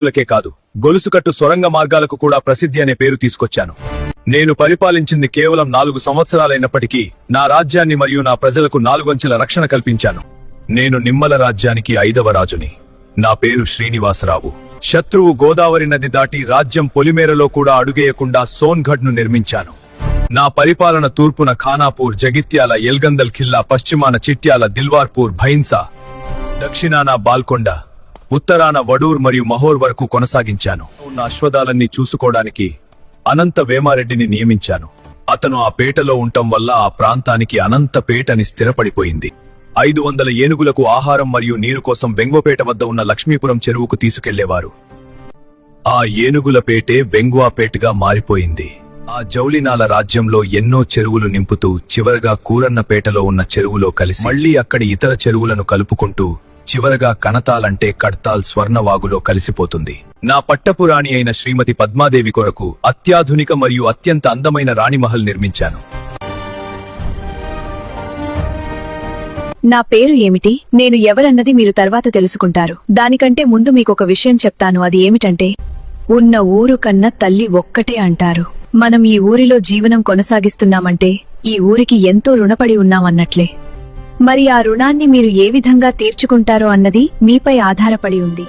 లకే కాదు, గొలుసుకట్టు సొరంగ మార్గాలకు కూడా ప్రసిద్ధి అనే పేరు తీసుకొచ్చాను. నేను పరిపాలించింది కేవలం 4 సంవత్సరాలైనప్పటికీ నా రాజ్యాన్ని మరియు నా ప్రజలకు 4 అంచెల రక్షణ కల్పించాను. నేను నిమ్మల రాజ్యానికి 5వ రాజుని. నా పేరు శ్రీనివాసరావు. శత్రువు గోదావరి నది దాటి రాజ్యం పొలిమేరలో కూడా అడుగేయకుండా సోన్గఢ్ ను నిర్మించాను. నా పరిపాలన తూర్పున ఖానాపూర్, జగిత్యాల, ఎల్గందల్ ఖిల్లా, పశ్చిమాన చిట్యాల, దిల్వార్పూర్, భైన్సా, దక్షిణాన బాల్కొండ, ఉత్తరాన వడూర్ మరియు మహోర్ వరకు కొనసాగించాను. ఉన్న అశ్వదాలన్నీ చూసుకోవడానికి అనంత వేమారెడ్డిని నియమించాను. అతను ఆ పేటలో ఉండటం వల్ల ఆ ప్రాంతానికి అనంత పేటని స్థిరపడిపోయింది. 500 ఏనుగులకు ఆహారం మరియు నీరు కోసం వెంగ్వపేట వద్ద ఉన్న లక్ష్మీపురం చెరువుకు తీసుకెళ్లేవారు. ఆ ఏనుగుల పేటే వెంగ్వాపేటగా మారిపోయింది. ఆ జౌలినాల రాజ్యంలో ఎన్నో చెరువులు నింపుతూ చివరగా కూరన్నపేటలో ఉన్న చెరువులో కలిసి మళ్లీ అక్కడి ఇతర చెరువులను కలుపుకుంటూ చివరగా కనతాలంటే కడ్తాల్ స్వర్ణవాగులో కలిసిపోతుంది. నా పట్టపురాణి అయిన శ్రీమతి పద్మాదేవి కొరకు అత్యాధునిక మరియు అత్యంత అందమైన రాణిమహల్ నిర్మించాను. నా పేరు ఏమిటి, నేను ఎవరన్నది మీరు తర్వాత తెలుసుకుంటారు. దానికంటే ముందు మీకొక విషయం చెప్తాను. అది ఏమిటంటే, ఉన్న ఊరు కన్నా తల్లి ఒక్కటే అంటారు. మనం ఈ ఊరిలో జీవనం కొనసాగిస్తున్నామంటే ఈ ఊరికి ఎంతో రుణపడి ఉన్నామన్నట్లే. మరి ఆ రుణాన్ని మీరు ఏ విధంగా తీర్చుకుంటారో అన్నది మీపై ఆధారపడి ఉంది.